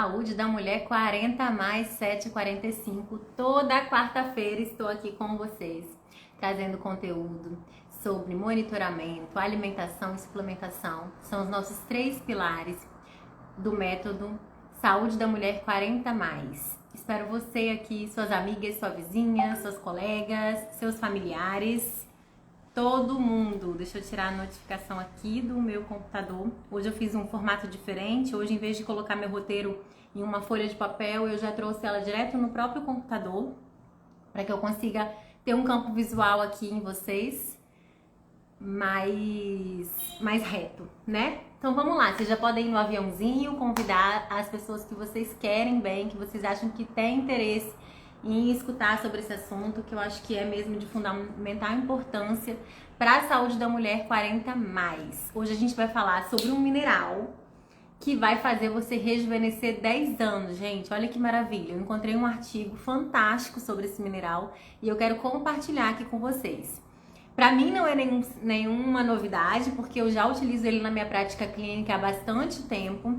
Saúde da Mulher 40 mais 7h45. Toda quarta-feira estou aqui com vocês, trazendo conteúdo sobre monitoramento, alimentação e suplementação. São os nossos 3 pilares do método Saúde da Mulher 40 mais. Espero você aqui, suas amigas, sua vizinha, seus colegas, seus familiares, todo mundo. Deixa eu tirar a notificação aqui do meu computador. Hoje eu fiz um formato diferente. Hoje, em vez de colocar meu roteiro em uma folha de papel, eu já trouxe ela direto no próprio computador, para que eu consiga ter um campo visual aqui em vocês mais reto, né? Então vamos lá, vocês já podem ir no aviãozinho, convidar as pessoas que vocês querem bem, que vocês acham que têm interesse em escutar sobre esse assunto, que eu acho que é mesmo de fundamental importância para a saúde da mulher 40 mais. Hoje a gente vai falar sobre um mineral que vai fazer você rejuvenescer 10 anos, gente. Olha que maravilha. Eu encontrei um artigo fantástico sobre esse mineral e eu quero compartilhar aqui com vocês. Para mim não é nenhuma novidade, porque eu já utilizo ele na minha prática clínica há bastante tempo.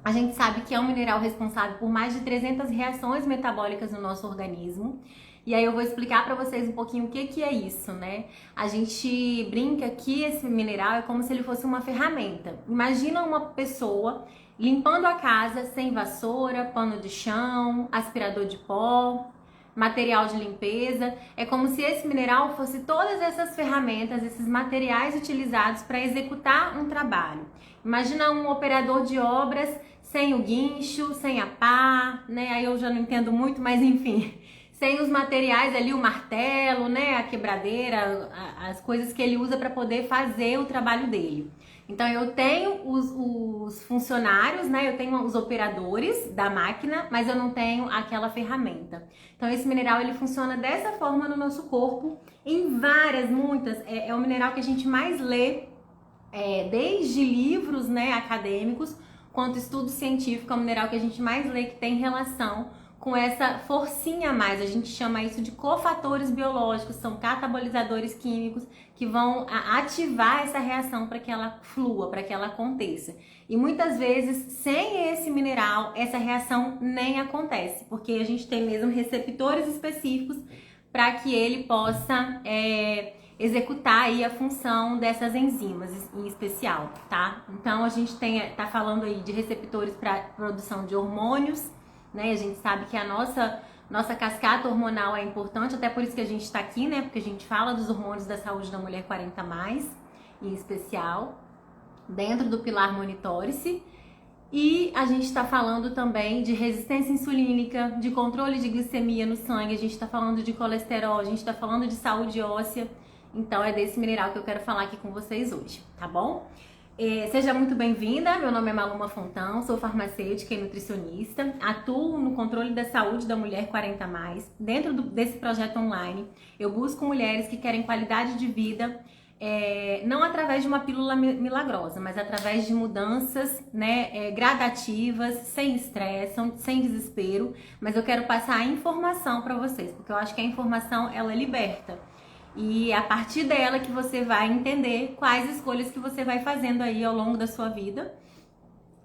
A gente sabe que é um mineral responsável por mais de 300 reações metabólicas no nosso organismo. E aí eu vou explicar para vocês um pouquinho o que é isso, né? A gente brinca que esse mineral é como se ele fosse uma ferramenta. Imagina uma pessoa limpando a casa sem vassoura, pano de chão, aspirador de pó, material de limpeza. É como se esse mineral fosse todas essas ferramentas, esses materiais utilizados para executar um trabalho. Imagina um operador de obras sem o guincho, sem a pá, né? Aí eu já não entendo muito, mas enfim, sem os materiais ali, o martelo, né? A quebradeira, as coisas que ele usa para poder fazer o trabalho dele. Então eu tenho os funcionários, né? Eu tenho os operadores da máquina, mas eu não tenho aquela ferramenta. Então esse mineral ele funciona dessa forma no nosso corpo, em muitas. É o mineral que a gente mais lê, desde livros, né, acadêmicos, quanto estudo científico. É o mineral que a gente mais lê que tem relação com essa forcinha a mais. A gente chama isso de cofatores biológicos, são catabolizadores químicos que vão ativar essa reação para que ela flua, para que ela aconteça. E muitas vezes, sem esse mineral, essa reação nem acontece, porque a gente tem mesmo receptores específicos para que ele possa executar aí a função dessas enzimas em especial, tá? Então a gente tá falando aí de receptores para produção de hormônios, né? A gente sabe que a nossa cascata hormonal é importante, até por isso que a gente está aqui, né? Porque a gente fala dos hormônios da saúde da mulher 40 mais, em especial, dentro do pilar monitore-se. E a gente está falando também de resistência insulínica, de controle de glicemia no sangue, a gente está falando de colesterol, a gente está falando de saúde óssea. Então é desse mineral que eu quero falar aqui com vocês hoje, tá bom? Seja muito bem-vinda, meu nome é Maluma Fontão, sou farmacêutica e nutricionista, atuo no controle da saúde da mulher 40 mais. Dentro desse projeto online, eu busco mulheres que querem qualidade de vida, não através de uma pílula milagrosa, mas através de mudanças, né, gradativas, sem estresse, sem desespero. Mas eu quero passar a informação para vocês, porque eu acho que a informação, ela liberta. E é a partir dela que você vai entender quais escolhas que você vai fazendo aí ao longo da sua vida.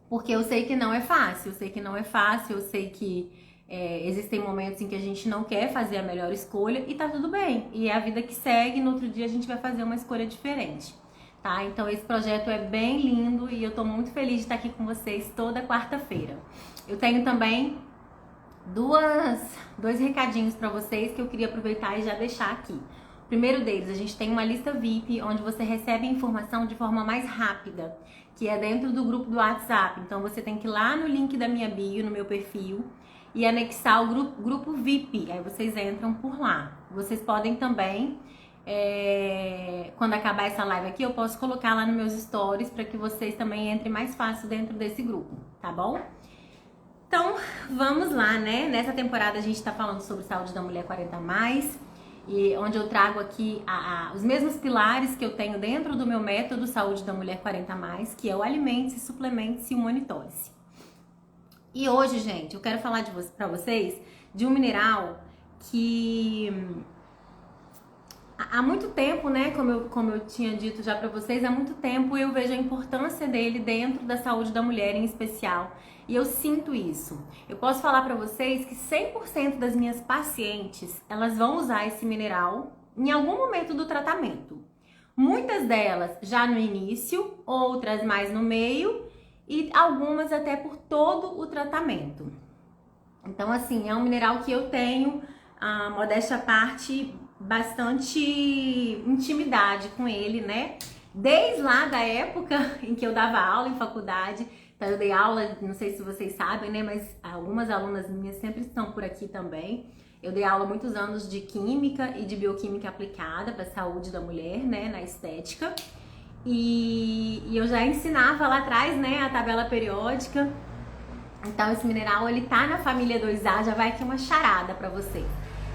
Porque eu sei que não é fácil, eu sei que existem momentos em que a gente não quer fazer a melhor escolha e tá tudo bem. E é a vida que segue, no outro dia a gente vai fazer uma escolha diferente, tá? Então esse projeto é bem lindo e eu tô muito feliz de estar aqui com vocês toda quarta-feira. Eu tenho também dois recadinhos para vocês que eu queria aproveitar e já deixar aqui. Primeiro deles, a gente tem uma lista VIP, onde você recebe informação de forma mais rápida, que é dentro do grupo do WhatsApp. Então você tem que ir lá no link da minha bio, no meu perfil, e anexar o grupo VIP. Aí vocês entram por lá. Vocês podem também, quando acabar essa live aqui, eu posso colocar lá nos meus stories para que vocês também entrem mais fácil dentro desse grupo, tá bom? Então, vamos lá, né? Nessa temporada a gente está falando sobre saúde da mulher 40 mais. E onde eu trago aqui os mesmos pilares que eu tenho dentro do meu método Saúde da Mulher 40 mais, que é o alimente-se, suplemente-se e o monitore-se. E hoje, gente, eu quero falar para vocês de um mineral que há muito tempo, né, como eu tinha dito já pra vocês, há muito tempo eu vejo a importância dele dentro da saúde da mulher em especial. E eu sinto isso. Eu posso falar pra vocês que 100% das minhas pacientes, elas vão usar esse mineral em algum momento do tratamento. Muitas delas já no início, outras mais no meio e algumas até por todo o tratamento. Então, assim, é um mineral que eu tenho, a modéstia à parte, bastante intimidade com ele, né? Desde lá da época em que eu dava aula em faculdade. Então, eu dei aula, não sei se vocês sabem, né? Mas algumas alunas minhas sempre estão por aqui também. Eu dei aula há muitos anos de química e de bioquímica aplicada para a saúde da mulher, né? Na estética. E eu já ensinava lá atrás, né? A tabela periódica. Então, esse mineral, ele tá na família 2A, já vai aqui uma charada para vocês.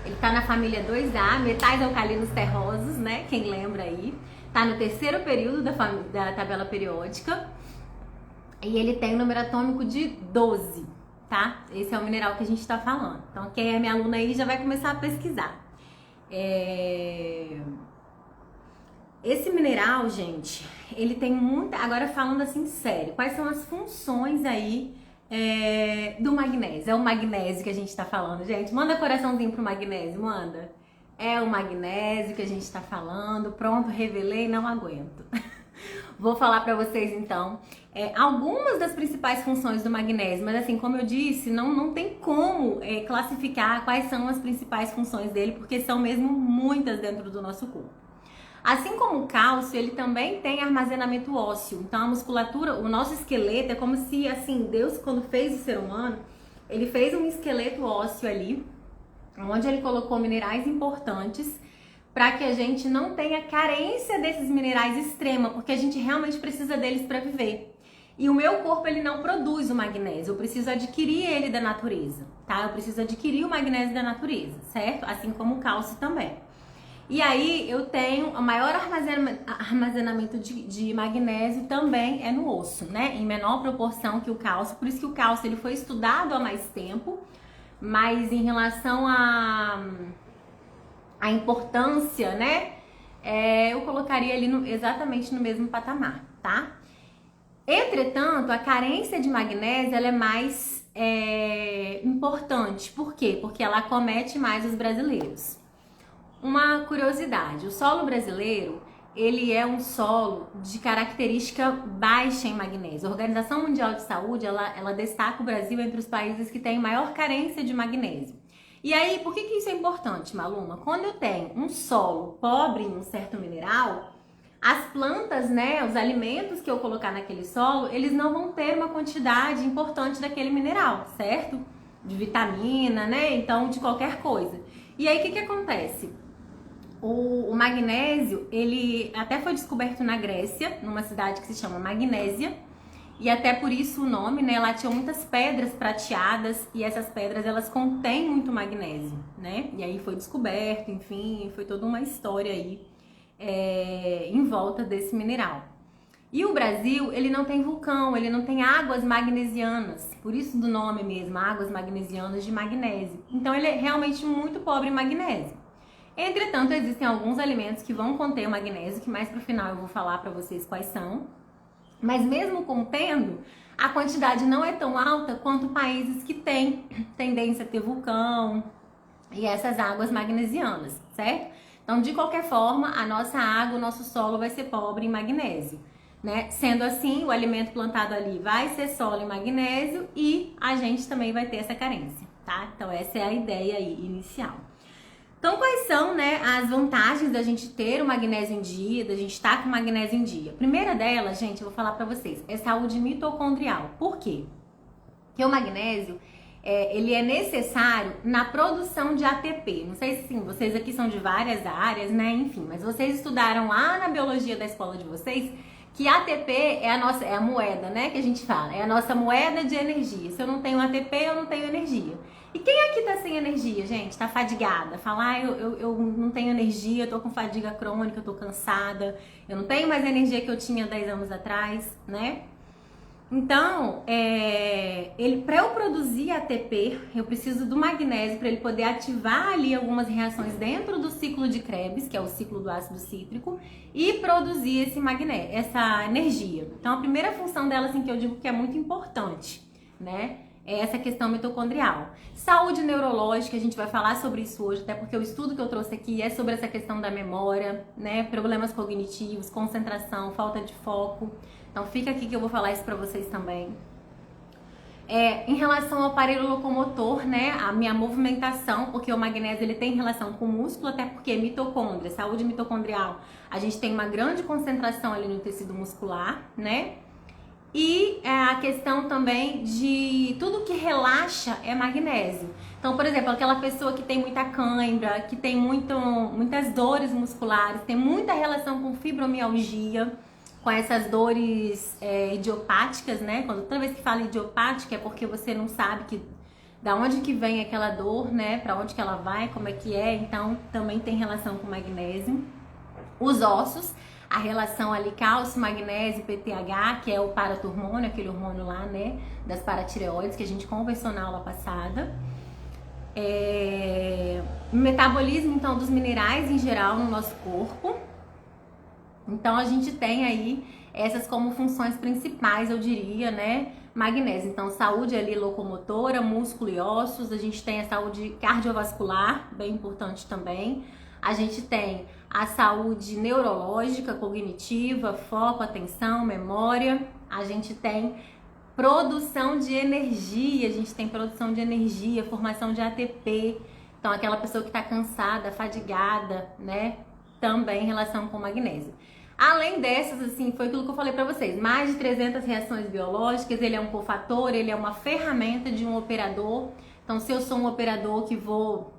Ele tá na família 2A, metais alcalinos terrosos, né? Quem lembra aí. Tá no terceiro período da tabela periódica. E ele tem um número atômico de 12, tá? Esse é o mineral que a gente tá falando. Então, quem é minha aluna aí já vai começar a pesquisar. Esse mineral, gente, ele tem muita... Agora, falando assim, sério, quais são as funções aí do magnésio? É o magnésio que a gente tá falando, gente. Manda coraçãozinho pro magnésio, manda. É o magnésio que a gente tá falando. Pronto, revelei, não aguento. Vou falar pra vocês, então, algumas das principais funções do magnésio. Mas, assim, como eu disse, não tem como classificar quais são as principais funções dele, porque são mesmo muitas dentro do nosso corpo. Assim como o cálcio, ele também tem armazenamento ósseo. Então, a musculatura, o nosso esqueleto é como se, assim, Deus, quando fez o ser humano, ele fez um esqueleto ósseo ali, onde ele colocou minerais importantes para que a gente não tenha carência desses minerais extrema, porque a gente realmente precisa deles para viver. E o meu corpo, ele não produz o magnésio, eu preciso adquirir ele da natureza, tá? Eu preciso adquirir o magnésio da natureza, certo? Assim como o cálcio também. E aí eu tenho o maior armazenamento de magnésio também é no osso, né? Em menor proporção que o cálcio, por isso que o cálcio ele foi estudado há mais tempo, mas em relação à importância, né? Eu colocaria ele exatamente no mesmo patamar, tá? Entretanto, a carência de magnésio ela é mais importante. Por quê? Porque ela acomete mais os brasileiros. Uma curiosidade, o solo brasileiro, ele é um solo de característica baixa em magnésio. A Organização Mundial de Saúde, ela destaca o Brasil entre os países que têm maior carência de magnésio. E aí, por que isso é importante, Maluma? Quando eu tenho um solo pobre em um certo mineral, as plantas, né, os alimentos que eu colocar naquele solo, eles não vão ter uma quantidade importante daquele mineral, certo? De vitamina, né, então de qualquer coisa. E aí, o que acontece? O magnésio, ele até foi descoberto na Grécia, numa cidade que se chama Magnésia, e até por isso o nome, né? Lá tinham muitas pedras prateadas e essas pedras, elas contêm muito magnésio, né? E aí foi descoberto, enfim, foi toda uma história aí em volta desse mineral. E o Brasil, ele não tem vulcão, ele não tem águas magnesianas, por isso do nome mesmo, águas magnesianas de magnésio. Então ele é realmente muito pobre em magnésio. Entretanto, existem alguns alimentos que vão conter o magnésio, que mais pro final eu vou falar para vocês quais são. Mas mesmo contendo, a quantidade não é tão alta quanto países que têm tendência a ter vulcão e essas águas magnesianas, certo? Então, de qualquer forma, a nossa água, o nosso solo vai ser pobre em magnésio, né? Sendo assim, o alimento plantado ali vai ser solo em magnésio e a gente também vai ter essa carência, tá? Então, essa é a ideia aí inicial. Então, quais são, né, as vantagens da gente ter o magnésio em dia, da gente estar com o magnésio em dia? A primeira delas, gente, eu vou falar pra vocês, é saúde mitocondrial. Por quê? Porque o magnésio, ele é necessário na produção de ATP. Não sei se vocês aqui são de várias áreas, né, enfim, mas vocês estudaram lá na biologia da escola de vocês que ATP é a moeda, né, que a gente fala, é a nossa moeda de energia. Se eu não tenho ATP, eu não tenho energia. E quem aqui tá sem energia, gente? Tá fadigada? Fala, eu não tenho energia, tô com fadiga crônica, tô cansada, eu não tenho mais a energia que eu tinha 10 anos atrás, né? Então, para eu produzir ATP, eu preciso do magnésio para ele poder ativar ali algumas reações dentro do ciclo de Krebs, que é o ciclo do ácido cítrico, e produzir esse magnésio, essa energia. Então, a primeira função dela, assim, que eu digo que é muito importante, né? É essa questão mitocondrial. Saúde neurológica, a gente vai falar sobre isso hoje, até porque o estudo que eu trouxe aqui é sobre essa questão da memória, né? Problemas cognitivos, concentração, falta de foco. Então fica aqui que eu vou falar isso pra vocês também. Em relação ao aparelho locomotor, né, a minha movimentação, porque o magnésio ele tem relação com o músculo, até porque mitocôndria, saúde mitocondrial, a gente tem uma grande concentração ali no tecido muscular, né? E a questão também de tudo que relaxa é magnésio. Então, por exemplo, aquela pessoa que tem muita cãibra, que tem muitas dores musculares, tem muita relação com fibromialgia, com essas dores idiopáticas, né? Toda vez que fala idiopática é porque você não sabe da onde que vem aquela dor, né? Para onde que ela vai, como é que é. Então, também tem relação com magnésio. Os ossos, a relação ali cálcio, magnésio, PTH, que é o paratormônio, aquele hormônio lá, né? Das paratireoides que a gente conversou na aula passada. Metabolismo, então, dos minerais em geral no nosso corpo. Então, a gente tem aí essas como funções principais, eu diria, né? Magnésio. Então, saúde ali locomotora, músculo e ossos. A gente tem a saúde cardiovascular, bem importante também. A gente tem a saúde neurológica, cognitiva, foco, atenção, memória. A gente tem produção de energia, formação de ATP. Então, aquela pessoa que está cansada, fadigada, né? Também em relação com o magnésio. Além dessas, assim, foi aquilo que eu falei pra vocês, mais de 300 reações biológicas, ele é um cofator, ele é uma ferramenta de um operador. Então, se eu sou um operador que vou,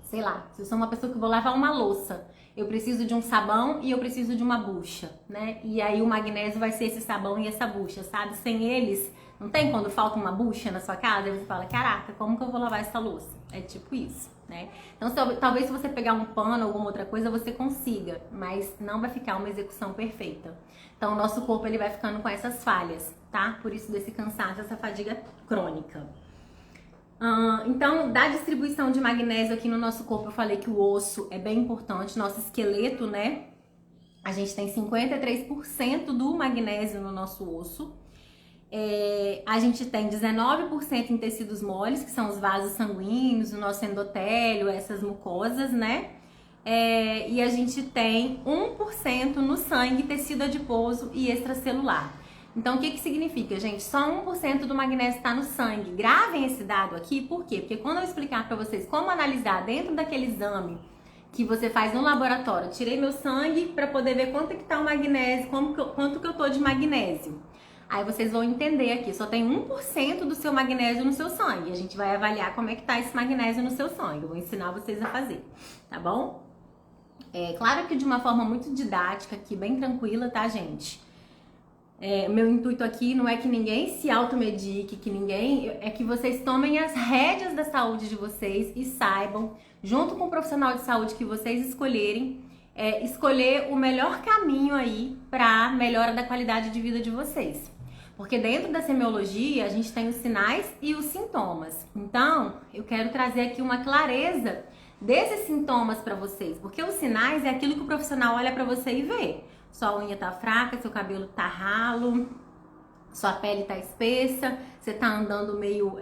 sei lá, se eu sou uma pessoa que vou lavar uma louça, eu preciso de um sabão e eu preciso de uma bucha, né? E aí o magnésio vai ser esse sabão e essa bucha, sabe? Sem eles, não tem quando falta uma bucha na sua casa e você fala, caraca, como que eu vou lavar essa louça? É tipo isso, né? Então, talvez se você pegar um pano ou alguma outra coisa, você consiga, mas não vai ficar uma execução perfeita. Então, o nosso corpo ele vai ficando com essas falhas, tá? Por isso desse cansaço, essa fadiga crônica. Então, da distribuição de magnésio aqui no nosso corpo, eu falei que o osso é bem importante, nosso esqueleto, né? A gente tem 53% do magnésio no nosso osso. A gente tem 19% em tecidos moles, que são os vasos sanguíneos, o nosso endotélio, essas mucosas, né? E a gente tem 1% no sangue, tecido adiposo e extracelular. Então, o que significa, gente? Só 1% do magnésio está no sangue. Gravem esse dado aqui, por quê? Porque quando eu explicar para vocês como analisar dentro daquele exame que você faz no laboratório, eu tirei meu sangue para poder ver quanto é que tá o magnésio, quanto que eu tô de magnésio. Aí vocês vão entender aqui, só tem 1% do seu magnésio no seu sangue. A gente vai avaliar como é que tá esse magnésio no seu sangue. Eu vou ensinar vocês a fazer, tá bom? Claro que de uma forma muito didática aqui, bem tranquila, tá, gente? Meu intuito aqui não é que ninguém se automedique, é que vocês tomem as rédeas da saúde de vocês e saibam, junto com o profissional de saúde que vocês escolherem, escolher o melhor caminho aí para melhora da qualidade de vida de vocês. Porque dentro da semiologia a gente tem os sinais e os sintomas. Então, eu quero trazer aqui uma clareza desses sintomas para vocês, porque os sinais é aquilo que o profissional olha para você e vê. Sua unha tá fraca, seu cabelo tá ralo, sua pele tá espessa, você tá andando meio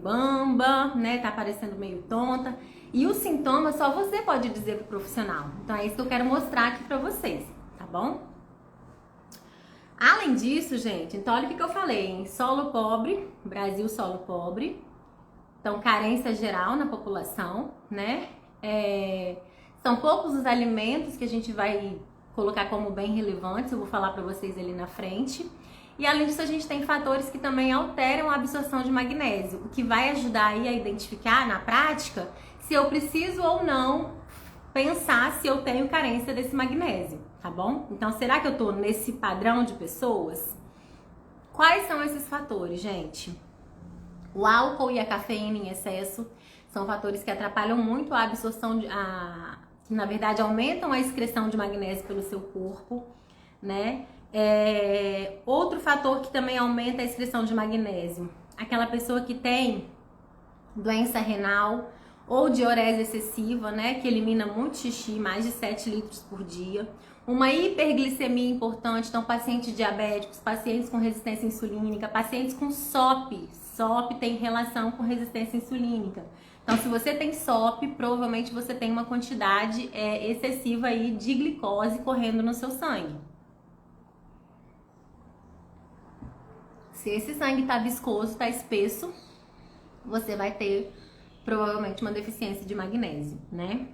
bamba, né? Tá parecendo meio tonta. E os sintomas só você pode dizer pro profissional. Então é isso que eu quero mostrar aqui pra vocês, tá bom? Além disso, gente, então olha o que eu falei, hein? Solo pobre, Brasil solo pobre. Então, carência geral na população, né? São poucos os alimentos que a gente vai colocar como bem relevantes, eu vou falar para vocês ali na frente. E além disso, a gente tem fatores que também alteram a absorção de magnésio, o que vai ajudar aí a identificar na prática se eu preciso ou não pensar se eu tenho carência desse magnésio, tá bom? Então, será que eu tô nesse padrão de pessoas? Quais são esses fatores, gente? O álcool e a cafeína em excesso são fatores que atrapalham muito a absorção, que na verdade aumentam a excreção de magnésio pelo seu corpo, né? Outro fator que também aumenta a excreção de magnésio, aquela pessoa que tem doença renal ou diurese excessiva, né, que elimina muito xixi, mais de 7 litros por dia. Uma hiperglicemia importante, então pacientes diabéticos, pacientes com resistência insulínica, pacientes com SOP. SOP tem relação com resistência insulínica. Então, se você tem SOP, provavelmente você tem uma quantidade excessiva aí de glicose correndo no seu sangue. Se esse sangue tá viscoso, tá espesso, você vai ter provavelmente uma deficiência de magnésio, né?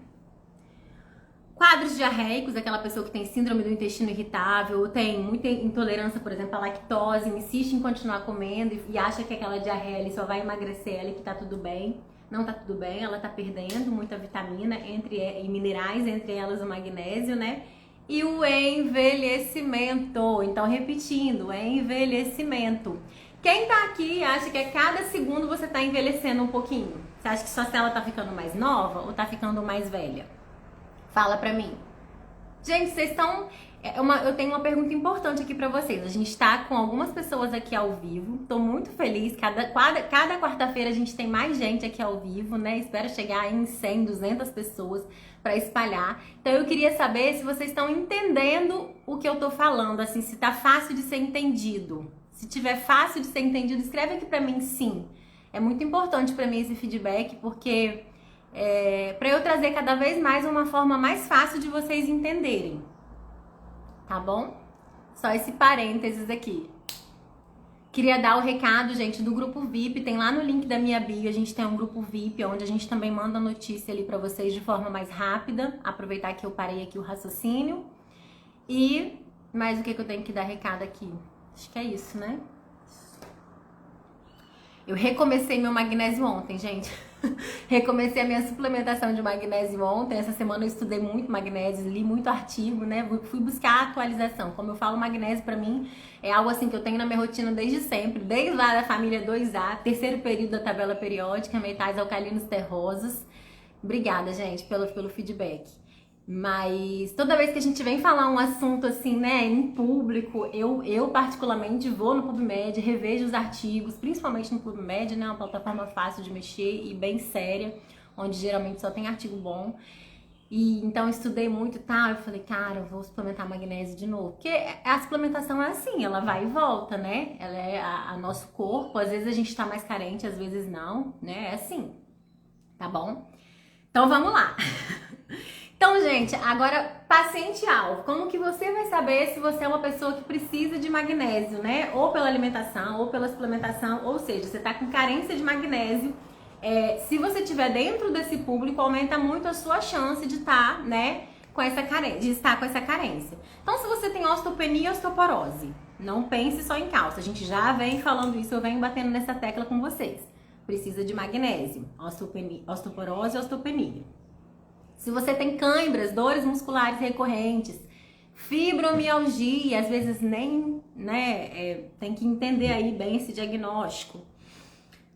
Quadros diarreicos, aquela pessoa que tem síndrome do intestino irritável, tem muita intolerância, por exemplo, à lactose, insiste em continuar comendo e acha que aquela diarreia ali só vai emagrecer ela e que tá tudo bem. Não tá tudo bem, ela tá perdendo muita vitamina e minerais, entre elas o magnésio, né? E o envelhecimento. Então, repetindo, envelhecimento. Quem tá aqui acha que a cada segundo você tá envelhecendo um pouquinho? Você acha que sua célula tá ficando mais nova ou tá ficando mais velha? Fala pra mim. Gente, vocês estão... eu tenho uma pergunta importante aqui pra vocês. A gente tá com algumas pessoas aqui ao vivo. Tô muito feliz. Cada quarta-feira a gente tem mais gente aqui ao vivo, né? Espero chegar em 100, 200 pessoas pra espalhar. Então eu queria saber se vocês estão entendendo o que eu tô falando, assim, se tá fácil de ser entendido. Se tiver fácil de ser entendido, escreve aqui pra mim sim. É muito importante pra mim esse feedback, porque pra eu trazer cada vez mais uma forma mais fácil de vocês entenderem. Tá bom? Só esse parênteses aqui. Queria dar o recado, gente, do grupo VIP. Tem lá no link da minha bio, a gente tem um grupo VIP, onde a gente também manda notícia ali pra vocês de forma mais rápida. Aproveitar que eu parei aqui o raciocínio. E mais o que eu tenho que dar recado aqui? Acho que é isso, né? Eu recomecei meu magnésio ontem, gente. Recomecei a minha suplementação de magnésio ontem. Essa semana eu estudei muito magnésio, li muito artigo, né? Fui buscar a atualização. Como eu falo, magnésio pra mim é algo assim que eu tenho na minha rotina desde sempre. Desde lá da família 2A, terceiro período da tabela periódica, metais alcalinos terrosos. Obrigada, gente, pelo feedback. Mas toda vez que a gente vem falar um assunto assim, né, em público, eu particularmente vou no PubMed, revejo os artigos, principalmente no PubMed, né, uma plataforma fácil de mexer e bem séria, onde geralmente só tem artigo bom. E então eu estudei muito e tal, eu falei, cara, eu vou suplementar magnésio de novo. Porque a suplementação é assim, ela vai e volta, né? Ela é a nosso corpo, às vezes a gente tá mais carente, às vezes não, né? É assim, tá bom? Então vamos lá. Então, gente, agora paciente-alvo. Como que você vai saber se você é uma pessoa que precisa de magnésio, né? Ou pela alimentação, ou pela suplementação, ou seja, você tá com carência de magnésio. Se você estiver dentro desse público, aumenta muito a sua chance de estar, né, com essa carência, de estar com essa carência. Então, se você tem osteopenia e osteoporose, não pense só em cálcio. A gente já vem falando isso, eu venho batendo nessa tecla com vocês. Precisa de magnésio, osteoporose e osteopenia. Se você tem câimbras, dores musculares recorrentes, fibromialgia, às vezes nem, né, tem que entender aí bem esse diagnóstico.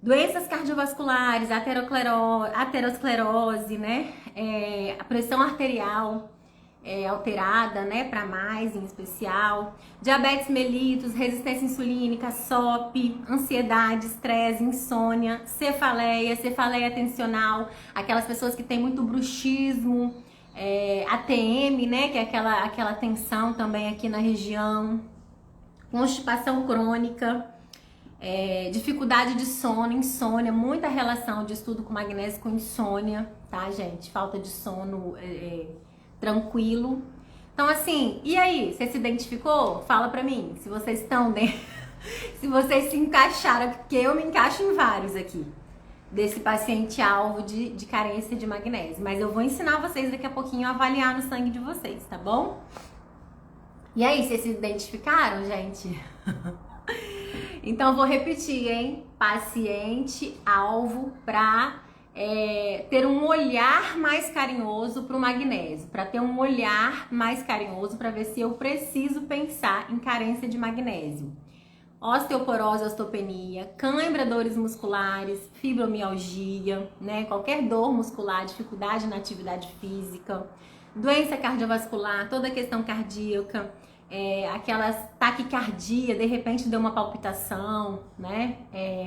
Doenças cardiovasculares, aterosclerose, né, a pressão arterial alterada, né, para mais em especial, diabetes mellitus, resistência insulínica, SOP, ansiedade, estresse, insônia, cefaleia tensional, aquelas pessoas que têm muito bruxismo, ATM, né, que é aquela tensão também aqui na região, constipação crônica, dificuldade de sono, insônia, muita relação de estudo com magnésio com insônia, tá, gente? Falta de sono tranquilo. Então, assim, e aí? Você se identificou? Fala pra mim, se vocês estão dentro, se vocês se encaixaram, porque eu me encaixo em vários aqui, desse paciente-alvo de carência de magnésio. Mas eu vou ensinar vocês daqui a pouquinho a avaliar no sangue de vocês, tá bom? E aí, vocês se identificaram, gente? Então, eu vou repetir, hein? Paciente-alvo pra ter um olhar mais carinhoso para o magnésio, para ter um olhar mais carinhoso para ver se eu preciso pensar em carência de magnésio. Osteoporose, osteopenia, cãibra, dores musculares, fibromialgia, né? Qualquer dor muscular, dificuldade na atividade física, doença cardiovascular, toda a questão cardíaca, aquelas taquicardia, de repente deu uma palpitação, né?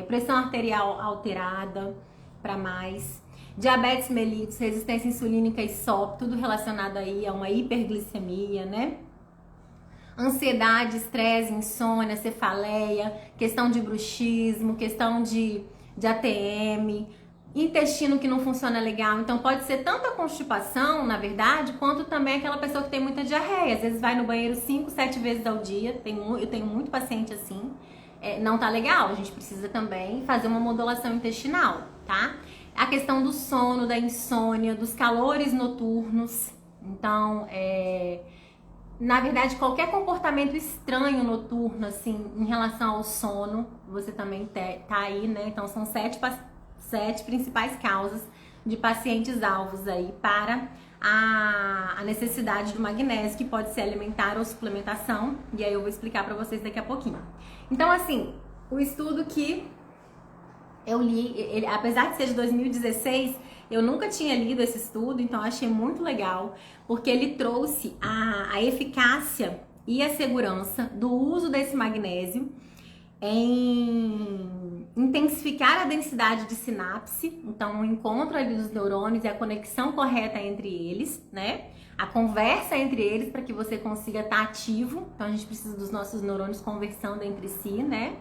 Pressão arterial alterada para mais. Diabetes mellitus, resistência insulínica e SOP, tudo relacionado aí a uma hiperglicemia, né? Ansiedade, estresse, insônia, cefaleia, questão de bruxismo, questão de ATM, intestino que não funciona legal. Então pode ser tanto a constipação, na verdade, quanto também aquela pessoa que tem muita diarreia. Às vezes vai no banheiro 5, 7 vezes ao dia. Eu tenho muito paciente assim. Não tá legal. A gente precisa também fazer uma modulação intestinal, tá? A questão do sono, da insônia, dos calores noturnos. Então, na verdade, qualquer comportamento estranho noturno, assim, em relação ao sono, você também tá aí, né? Então, são 7 principais causas de pacientes alvos aí para a necessidade do magnésio, que pode ser alimentar ou suplementação, e aí eu vou explicar para vocês daqui a pouquinho. Então, assim, o estudo que eu li, ele, apesar de ser de 2016, eu nunca tinha lido esse estudo, então eu achei muito legal, porque ele trouxe a eficácia e a segurança do uso desse magnésio em intensificar a densidade de sinapse, então o encontro ali dos neurônios e a conexão correta entre eles, né? A conversa entre eles para que você consiga estar ativo, então a gente precisa dos nossos neurônios conversando entre si, né?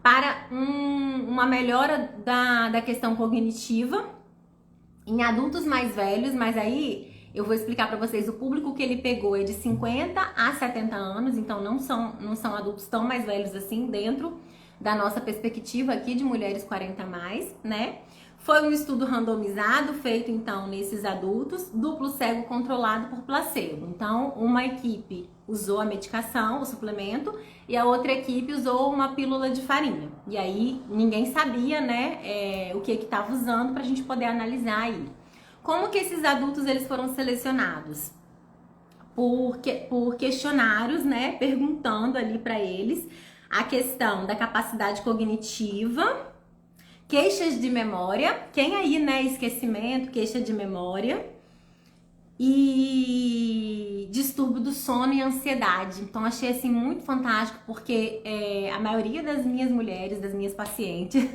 Para uma melhora da questão cognitiva em adultos mais velhos, mas aí eu vou explicar para vocês, o público que ele pegou é de 50 a 70 anos, então não são adultos tão mais velhos assim, dentro da nossa perspectiva aqui de mulheres 40 a mais, né? Foi um estudo randomizado, feito então nesses adultos, duplo cego controlado por placebo. Então, uma equipe usou a medicação, o suplemento, e a outra equipe usou uma pílula de farinha. E aí, ninguém sabia, né, o que estava usando para a gente poder analisar aí. Como que esses adultos eles foram selecionados? Por questionários, né, perguntando ali para eles a questão da capacidade cognitiva, queixas de memória, quem aí, né, esquecimento, queixa de memória e distúrbio do sono e ansiedade. Então achei assim muito fantástico, porque a maioria das minhas mulheres, das minhas pacientes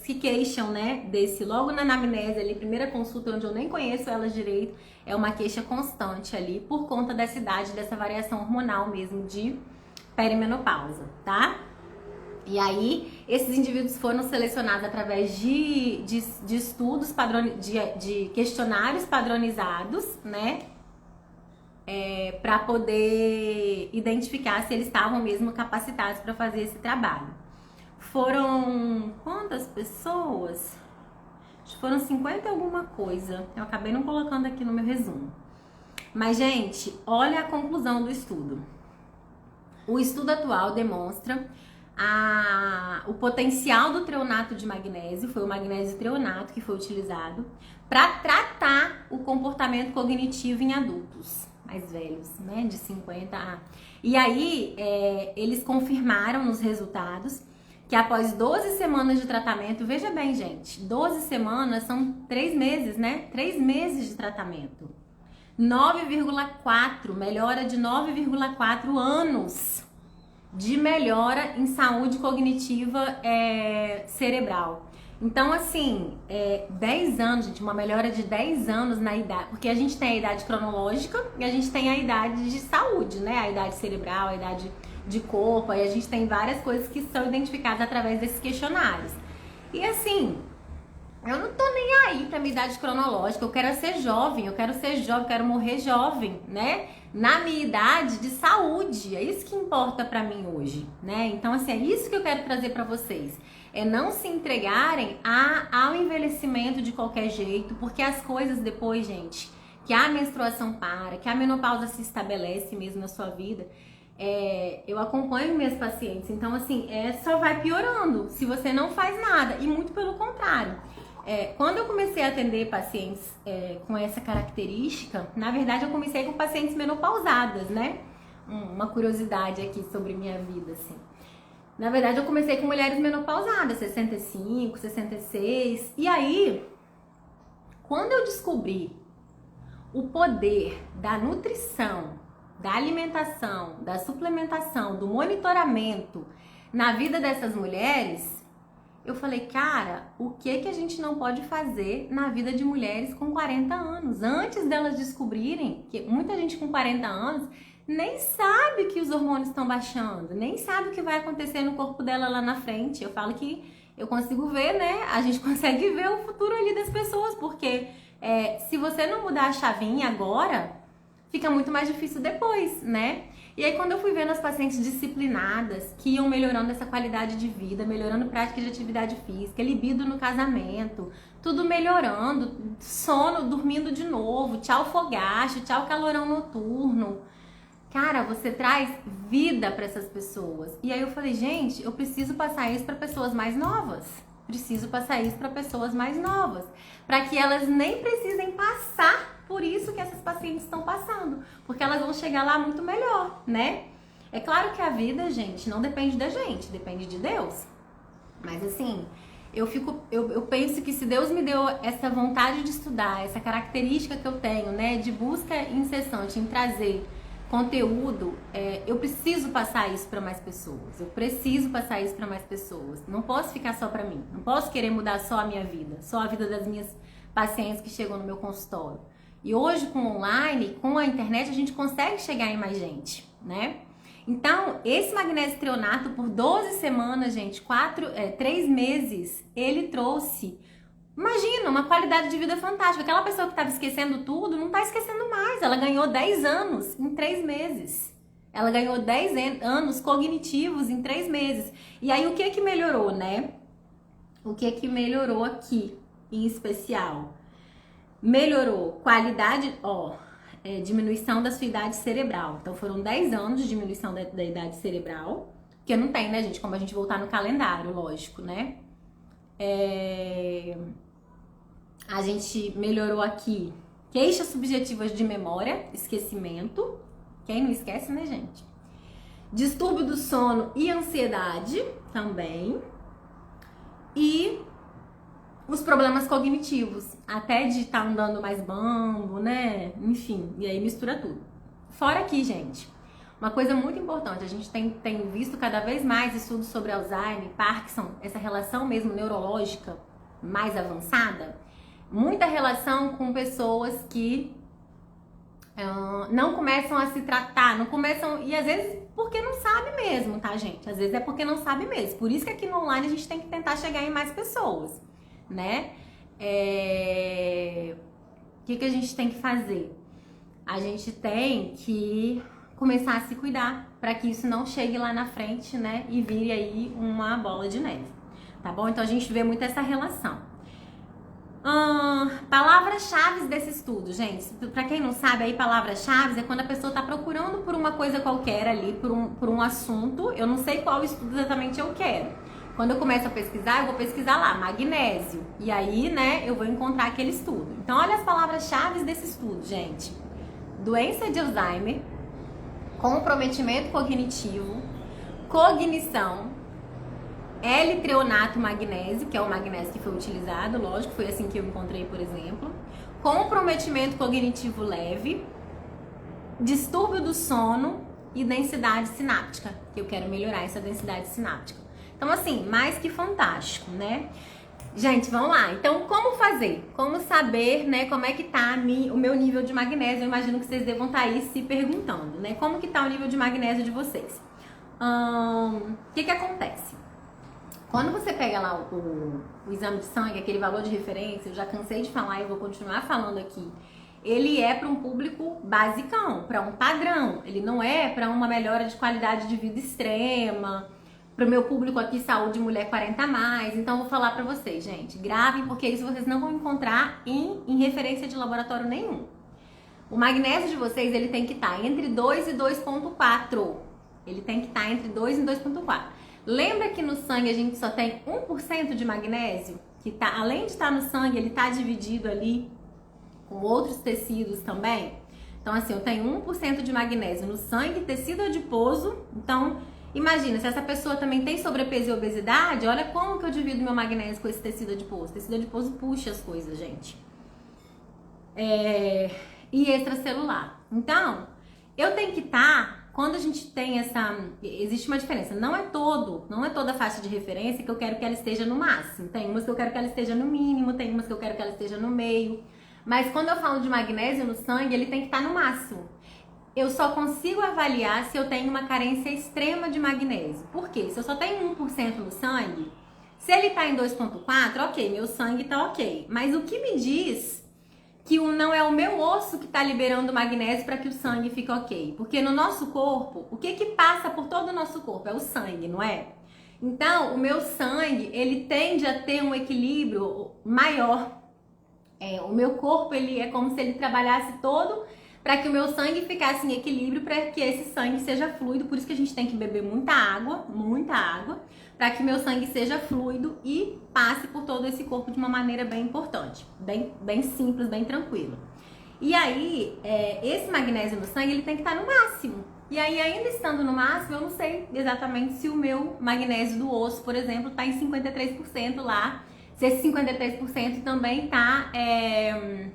se queixam, né, desse, logo na anamnese ali, primeira consulta onde eu nem conheço elas direito, é uma queixa constante ali, por conta dessa idade, dessa variação hormonal mesmo de perimenopausa, tá? E aí, esses indivíduos foram selecionados através de estudos, de questionários padronizados, né? Para poder identificar se eles estavam mesmo capacitados para fazer esse trabalho. Foram quantas pessoas? Acho que foram 50 e alguma coisa. Eu acabei não colocando aqui no meu resumo. Mas, gente, olha a conclusão do estudo. O estudo atual demonstra o potencial do treonato de magnésio, foi o magnésio treonato que foi utilizado para tratar o comportamento cognitivo em adultos mais velhos, né, de 50 a... E aí, eles confirmaram nos resultados que após 12 semanas de tratamento, veja bem, gente, 12 semanas são 3 meses, né, 3 meses de tratamento, 9,4, melhora de 9,4 anos de melhora em saúde cognitiva cerebral. Então, assim, 10 anos, gente, uma melhora de 10 anos na idade, porque a gente tem a idade cronológica e a gente tem a idade de saúde, né? A idade cerebral, a idade de corpo, aí a gente tem várias coisas que são identificadas através desses questionários. E assim, eu não tô nem aí pra minha idade cronológica, eu quero ser jovem, eu quero morrer jovem, né? Na minha idade de saúde, é isso que importa pra mim hoje, né? Então, assim, é isso que eu quero trazer pra vocês. É não se entregarem ao envelhecimento de qualquer jeito, porque as coisas depois, gente, que a menstruação para, que a menopausa se estabelece mesmo na sua vida, eu acompanho minhas pacientes, então, assim, só vai piorando se você não faz nada, e muito pelo contrário. Quando eu comecei a atender pacientes com essa característica, na verdade eu comecei com pacientes menopausadas, né? Uma curiosidade aqui sobre minha vida, assim. Na verdade eu comecei com mulheres menopausadas, 65, 66. E aí, quando eu descobri o poder da nutrição da alimentação, da suplementação, do monitoramento na vida dessas mulheres, eu falei, cara, o que a gente não pode fazer na vida de mulheres com 40 anos? Antes delas descobrirem que muita gente com 40 anos nem sabe que os hormônios estão baixando, nem sabe o que vai acontecer no corpo dela lá na frente. Eu falo que eu consigo ver, né? A gente consegue ver o futuro ali das pessoas, porque se você não mudar a chavinha agora, fica muito mais difícil depois, né? E aí quando eu fui vendo as pacientes disciplinadas, que iam melhorando essa qualidade de vida, melhorando prática de atividade física, libido no casamento, tudo melhorando, sono, dormindo de novo, tchau fogacho, tchau calorão noturno. Cara, você traz vida para essas pessoas. E aí eu falei, gente, eu preciso passar isso para pessoas mais novas. Preciso passar isso para pessoas mais novas, para que elas nem precisem passar por isso que essas pacientes estão passando, porque elas vão chegar lá muito melhor, né? É claro que a vida, gente, não depende da gente, depende de Deus. Mas assim, eu penso que se Deus me deu essa vontade de estudar, essa característica que eu tenho, né, de busca incessante em trazer conteúdo, eu preciso passar isso para mais pessoas. Eu preciso passar isso para mais pessoas. Não posso ficar só para mim. Não posso querer mudar só a minha vida, só a vida das minhas pacientes que chegam no meu consultório. E hoje, com o online, com a internet, a gente consegue chegar em mais gente, né? Então, esse magnésio treonato, por 12 semanas, gente, 3 meses, ele trouxe, imagina, uma qualidade de vida fantástica. Aquela pessoa que estava esquecendo tudo, não está esquecendo mais. Ela ganhou 10 anos em 3 meses. Ela ganhou 10 anos cognitivos em 3 meses. E aí, o que melhorou, né? O que melhorou aqui, em especial? Melhorou qualidade, diminuição da sua idade cerebral. Então foram 10 anos de diminuição da idade cerebral, que não tem, né, gente, como a gente voltar no calendário, lógico, né? A gente melhorou aqui queixas subjetivas de memória, esquecimento. Quem não esquece, né, gente? Distúrbio do sono e ansiedade também. E os problemas cognitivos, até de estar andando mais bambo, né? Enfim, e aí mistura tudo. Fora aqui, gente, uma coisa muito importante, a gente tem visto cada vez mais estudos sobre Alzheimer, Parkinson, essa relação mesmo neurológica mais avançada, muita relação com pessoas que não começam a se tratar, não começam, e às vezes porque não sabe mesmo, tá, gente? Às vezes é porque não sabe mesmo. Por isso que aqui no online a gente tem que tentar chegar em mais pessoas, né? O que a gente tem que fazer? A gente tem que começar a se cuidar para que isso não chegue lá na frente, né? E vire aí uma bola de neve, tá bom? Então a gente vê muito essa relação. Palavras-chave desse estudo, gente. Para quem não sabe, aí palavras-chave é quando a pessoa tá procurando por uma coisa qualquer ali, por um assunto. Eu não sei qual estudo exatamente eu quero. Quando eu começo a pesquisar, eu vou pesquisar lá, magnésio. E aí, né, eu vou encontrar aquele estudo. Então, olha as palavras-chave desse estudo, gente. Doença de Alzheimer, comprometimento cognitivo, cognição, L-treonato magnésio, que é o magnésio que foi utilizado, lógico, foi assim que eu encontrei, por exemplo. Comprometimento cognitivo leve, distúrbio do sono e densidade sináptica, que eu quero melhorar essa densidade sináptica. Então, assim, mais que fantástico, né? Gente, vamos lá. Então, como fazer? Como saber, né, como é que tá o meu nível de magnésio? Eu imagino que vocês devam estar aí se perguntando, né? Como que tá o nível de magnésio de vocês? O que acontece? Quando você pega lá o exame de sangue, aquele valor de referência, eu já cansei de falar e vou continuar falando aqui, ele é para um público basicão, para um padrão. Ele não é para uma melhora de qualidade de vida extrema, para o meu público aqui, saúde mulher 40 a mais. Então, eu vou falar para vocês, gente, gravem, porque isso vocês não vão encontrar em referência de laboratório nenhum. O magnésio de vocês, ele tem que estar entre 2 e 2,4. Ele tem que estar entre 2 e 2,4. Lembra que no sangue a gente só tem 1% de magnésio? Que tá, além de estar no sangue, ele está dividido ali com outros tecidos também. Então, assim, eu tenho 1% de magnésio no sangue, tecido adiposo. Então, imagina, se essa pessoa também tem sobrepeso e obesidade, olha como que eu divido meu magnésio com esse tecido adiposo. O tecido adiposo puxa as coisas, gente. E extracelular. Então, eu tenho que estar, quando a gente tem essa, existe uma diferença, não é toda a faixa de referência que eu quero que ela esteja no máximo. Tem umas que eu quero que ela esteja no mínimo, tem umas que eu quero que ela esteja no meio. Mas quando eu falo de magnésio no sangue, ele tem que estar no máximo. Eu só consigo avaliar se eu tenho uma carência extrema de magnésio. Por quê? Se eu só tenho 1% no sangue, se ele tá em 2,4, ok, meu sangue tá ok. Mas o que me diz que não é o meu osso que tá liberando magnésio para que o sangue fique ok? Porque no nosso corpo, o que passa por todo o nosso corpo? É o sangue, não é? Então, o meu sangue, ele tende a ter um equilíbrio maior. O meu corpo, ele é como se ele trabalhasse todo para que o meu sangue ficasse em equilíbrio, para que esse sangue seja fluido. Por isso que a gente tem que beber muita água, para que meu sangue seja fluido e passe por todo esse corpo de uma maneira bem importante, bem simples, bem tranquila. E aí, esse magnésio no sangue, ele tem que estar no máximo. E aí, ainda estando no máximo, eu não sei exatamente se o meu magnésio do osso, por exemplo, está em 53% lá, se esse 53% também está em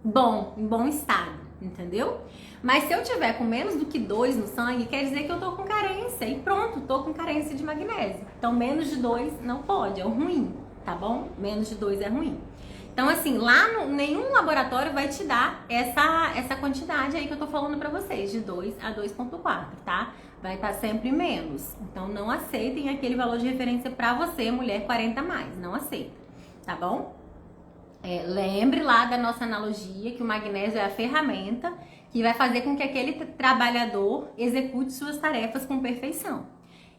bom estado, entendeu? Mas se eu tiver com menos do que 2 no sangue, quer dizer que eu tô com carência e pronto, tô com carência de magnésio. Então menos de 2 não pode, é o ruim, tá bom? Menos de 2 é ruim. Então assim, lá nenhum laboratório vai te dar essa quantidade aí que eu tô falando pra vocês, de 2 a 2,4, tá? Vai estar sempre menos. Então não aceitem aquele valor de referência pra você, mulher 40 mais, não aceita, tá bom? Lembre lá da nossa analogia que o magnésio é a ferramenta que vai fazer com que aquele trabalhador execute suas tarefas com perfeição.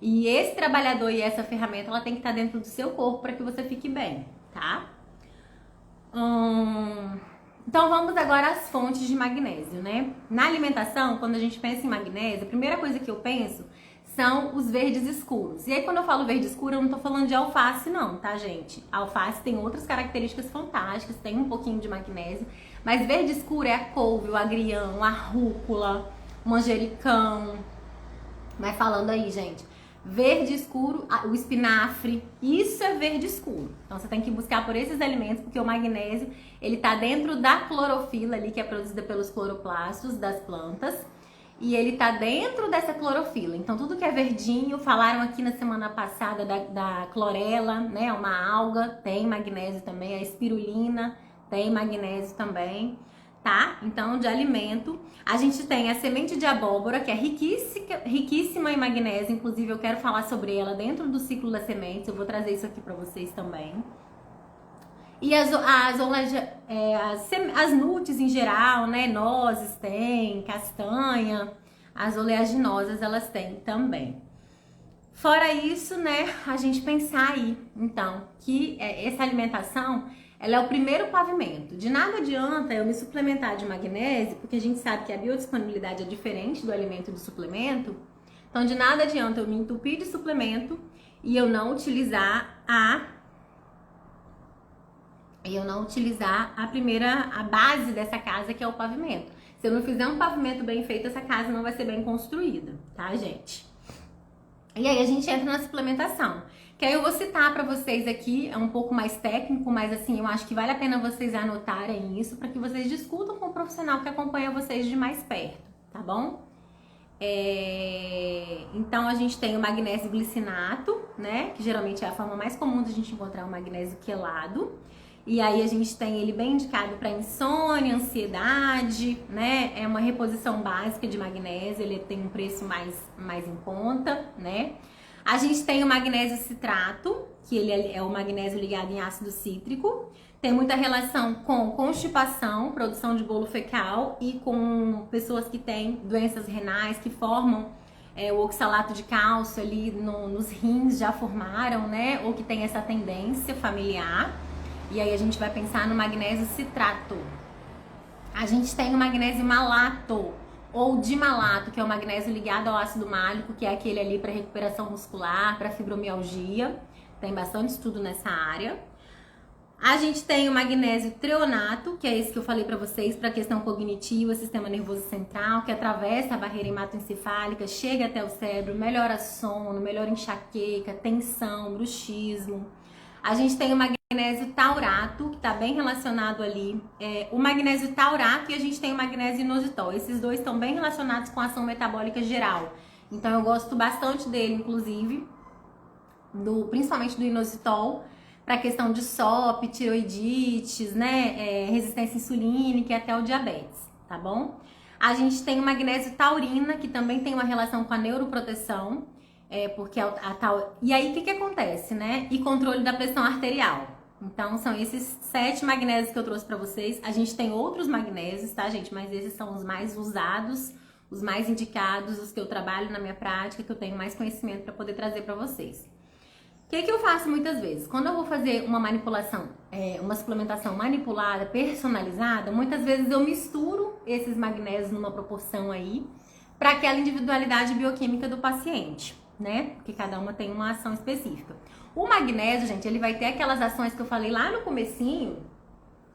E esse trabalhador e essa ferramenta, ela tem que estar dentro do seu corpo para que você fique bem, tá? Então vamos agora às fontes de magnésio, né? Na alimentação, quando a gente pensa em magnésio, a primeira coisa que eu penso são os verdes escuros. E aí, quando eu falo verde escuro, eu não tô falando de alface não, tá, gente? A alface tem outras características fantásticas, tem um pouquinho de magnésio, mas verde escuro é a couve, o agrião, a rúcula, o manjericão. Vai falando aí, gente. Verde escuro, o espinafre, isso é verde escuro. Então, você tem que buscar por esses alimentos, porque o magnésio, ele tá dentro da clorofila ali, que é produzida pelos cloroplastos das plantas. E ele tá dentro dessa clorofila. Então, tudo que é verdinho, falaram aqui na semana passada da clorela, né? Uma alga, tem magnésio também. A espirulina tem magnésio também, tá? Então, de alimento, a gente tem a semente de abóbora, que é riquíssima em magnésio. Inclusive, eu quero falar sobre ela dentro do ciclo das sementes. Eu vou trazer isso aqui pra vocês também. E as nuts em geral, né? Nozes tem, castanha, as oleaginosas elas têm também. Fora isso, né? A gente pensar aí, então, que essa alimentação, ela é o primeiro pavimento. De nada adianta eu me suplementar de magnésio, porque a gente sabe que a biodisponibilidade é diferente do alimento e do suplemento. Então, de nada adianta eu me entupir de suplemento e eu não utilizar a base dessa casa, que é o pavimento. Se eu não fizer um pavimento bem feito, essa casa não vai ser bem construída, tá, gente? E aí a gente entra na suplementação, que aí eu vou citar pra vocês aqui, é um pouco mais técnico, mas assim, eu acho que vale a pena vocês anotarem isso para que vocês discutam com o profissional que acompanha vocês de mais perto, tá bom? Então a gente tem o magnésio glicinato, né, que geralmente é a forma mais comum de a gente encontrar o magnésio quelado. E aí a gente tem ele bem indicado para insônia, ansiedade, né? É uma reposição básica de magnésio, ele tem um preço mais em conta, né? A gente tem o magnésio citrato, que ele é o magnésio ligado em ácido cítrico. Tem muita relação com constipação, produção de bolo fecal e com pessoas que têm doenças renais, que formam o oxalato de cálcio ali nos rins, já formaram, né? Ou que tem essa tendência familiar. E aí a gente vai pensar no magnésio citrato. A gente tem o magnésio malato ou dimalato, que é o magnésio ligado ao ácido málico, que é aquele ali para recuperação muscular, para fibromialgia. Tem bastante estudo nessa área. A gente tem o magnésio treonato, que é esse que eu falei para vocês, para questão cognitiva, sistema nervoso central, que atravessa a barreira hematoencefálica, chega até o cérebro, melhora sono, melhora enxaqueca, tensão, bruxismo. A gente tem o magnésio magnésio taurato, que está bem relacionado ali, o magnésio taurato, e a gente tem o magnésio inositol. Esses dois estão bem relacionados com a ação metabólica geral. Então eu gosto bastante dele, inclusive, principalmente do inositol, para a questão de SOP, tiroidites, né, resistência insulínica e até o diabetes, tá bom? A gente tem o magnésio taurina, que também tem uma relação com a neuroproteção, porque e aí o que acontece, né? E controle da pressão arterial. Então, são esses 7 magnésios que eu trouxe para vocês. A gente tem outros magnésios, tá, gente? Mas esses são os mais usados, os mais indicados, os que eu trabalho na minha prática, que eu tenho mais conhecimento para poder trazer para vocês. O que eu faço muitas vezes? Quando eu vou fazer uma manipulação, uma suplementação manipulada, personalizada, muitas vezes eu misturo esses magnésios numa proporção aí para aquela individualidade bioquímica do paciente, né? Porque cada uma tem uma ação específica. O magnésio, gente, ele vai ter aquelas ações que eu falei lá no comecinho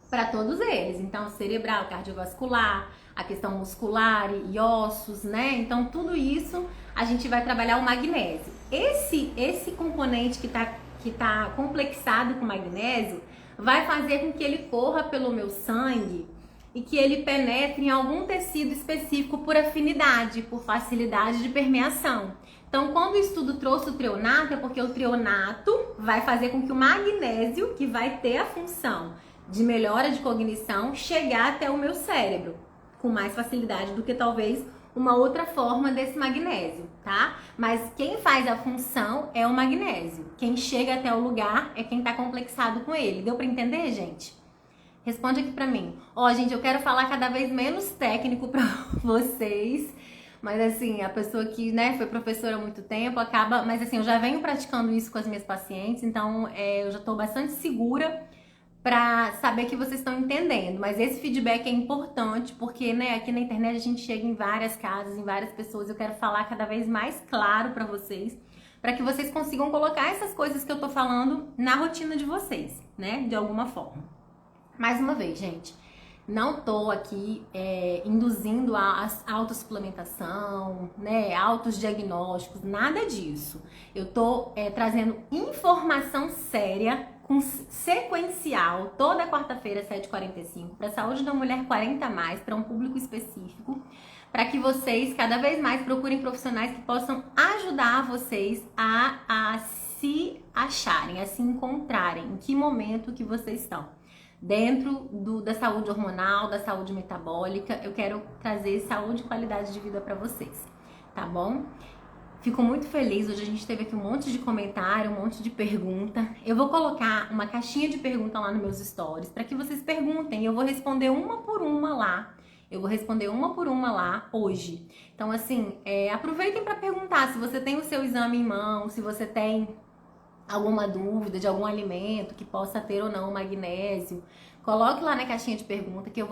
para todos eles. Então, cerebral, cardiovascular, a questão muscular e ossos, né? Então, tudo isso a gente vai trabalhar o magnésio. Esse componente que tá complexado com magnésio vai fazer com que ele corra pelo meu sangue e que ele penetre em algum tecido específico por afinidade, por facilidade de permeação. Então, quando o estudo trouxe o treonato, é porque o treonato vai fazer com que o magnésio, que vai ter a função de melhora de cognição, chegar até o meu cérebro com mais facilidade do que talvez uma outra forma desse magnésio, tá? Mas quem faz a função é o magnésio. Quem chega até o lugar é quem tá complexado com ele. Deu pra entender, gente? Responde aqui pra mim. Ó, gente, eu quero falar cada vez menos técnico pra vocês. Mas assim, a pessoa que, né, foi professora há muito tempo acaba... Mas assim, eu já venho praticando isso com as minhas pacientes, então eu já tô bastante segura para saber que vocês estão entendendo. Mas esse feedback é importante porque, né, aqui na internet a gente chega em várias casas, em várias pessoas. Eu quero falar cada vez mais claro para vocês, para que vocês consigam colocar essas coisas que eu tô falando na rotina de vocês, né, de alguma forma. Mais uma vez, gente, não tô aqui induzindo a autossuplementação, né, autos diagnósticos, nada disso. Eu tô trazendo informação séria, com sequencial, toda quarta-feira, 7h45, para a saúde da mulher 40+, para um público específico, para que vocês cada vez mais procurem profissionais que possam ajudar vocês a se acharem, a se encontrarem, em que momento que vocês estão. Dentro da saúde hormonal, da saúde metabólica, eu quero trazer saúde e qualidade de vida para vocês, tá bom? Fico muito feliz, hoje a gente teve aqui um monte de comentário, um monte de pergunta. Eu vou colocar uma caixinha de pergunta lá nos meus stories para que vocês perguntem. Eu vou responder uma por uma lá. Eu vou responder uma por uma lá hoje. Então, assim, aproveitem para perguntar se você tem o seu exame em mão, se você tem alguma dúvida de algum alimento que possa ter ou não magnésio. Coloque lá na caixinha de pergunta que eu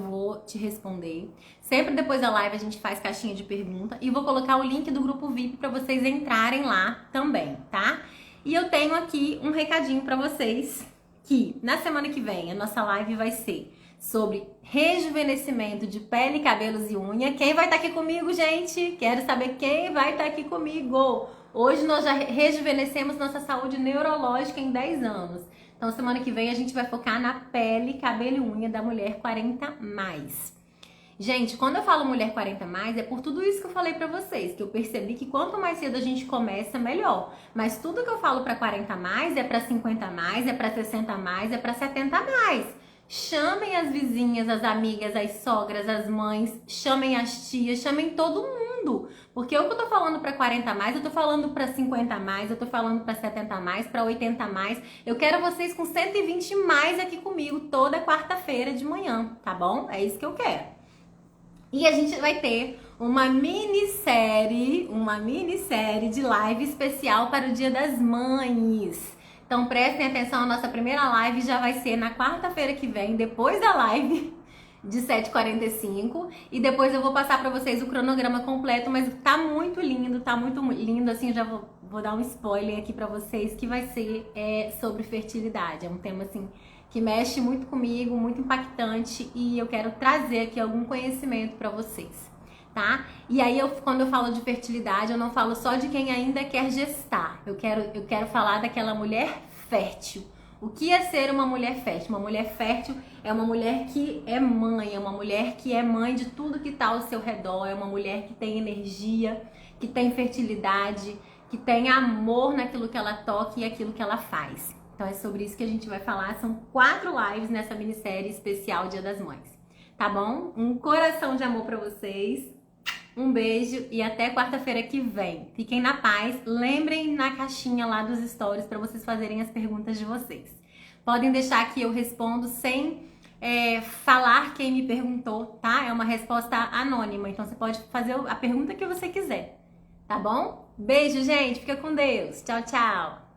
vou te responder. Sempre depois da live a gente faz caixinha de pergunta e vou colocar o link do grupo VIP para vocês entrarem lá também, tá? E eu tenho aqui um recadinho para vocês que na semana que vem a nossa live vai ser sobre rejuvenescimento de pele, cabelos e unha. Quem vai estar aqui comigo, gente? Quero saber quem vai estar aqui comigo. Hoje nós já rejuvenescemos nossa saúde neurológica em 10 anos. Então, semana que vem a gente vai focar na pele, cabelo e unha da mulher 40+. Gente, quando eu falo mulher 40+, é por tudo isso que eu falei pra vocês, que eu percebi que quanto mais cedo a gente começa, melhor. Mas tudo que eu falo pra 40+, é pra 50+, é pra 60+, é pra 70+. Chamem as vizinhas, as amigas, as sogras, as mães, chamem as tias, chamem todo mundo. Porque o que eu tô falando pra 40+, eu tô falando pra 50+, eu tô falando pra 70+, pra 80+. Eu quero vocês com 120+ aqui comigo toda quarta-feira de manhã, tá bom? É isso que eu quero. E a gente vai ter uma minissérie de live especial para o Dia das Mães. Então prestem atenção, a nossa primeira live já vai ser na quarta-feira que vem, depois da live de 7h45. E depois eu vou passar pra vocês o cronograma completo, mas tá muito lindo, assim, eu já vou dar um spoiler aqui pra vocês, que vai ser sobre fertilidade. É um tema, assim, que mexe muito comigo, muito impactante, e eu quero trazer aqui algum conhecimento pra vocês. Tá? E aí, quando eu falo de fertilidade, eu não falo só de quem ainda quer gestar. Eu quero falar daquela mulher fértil. O que é ser uma mulher fértil? Uma mulher fértil é uma mulher que é mãe, é uma mulher que é mãe de tudo que está ao seu redor, é uma mulher que tem energia, que tem fertilidade, que tem amor naquilo que ela toca e aquilo que ela faz. Então é sobre isso que a gente vai falar. São 4 lives nessa minissérie especial Dia das Mães. Tá bom? Um coração de amor pra vocês. Um beijo e até quarta-feira que vem. Fiquem na paz. Lembrem na caixinha lá dos stories para vocês fazerem as perguntas de vocês. Podem deixar que eu respondo sem falar quem me perguntou, tá? É uma resposta anônima, então você pode fazer a pergunta que você quiser, tá bom? Beijo, gente. Fica com Deus. Tchau, tchau.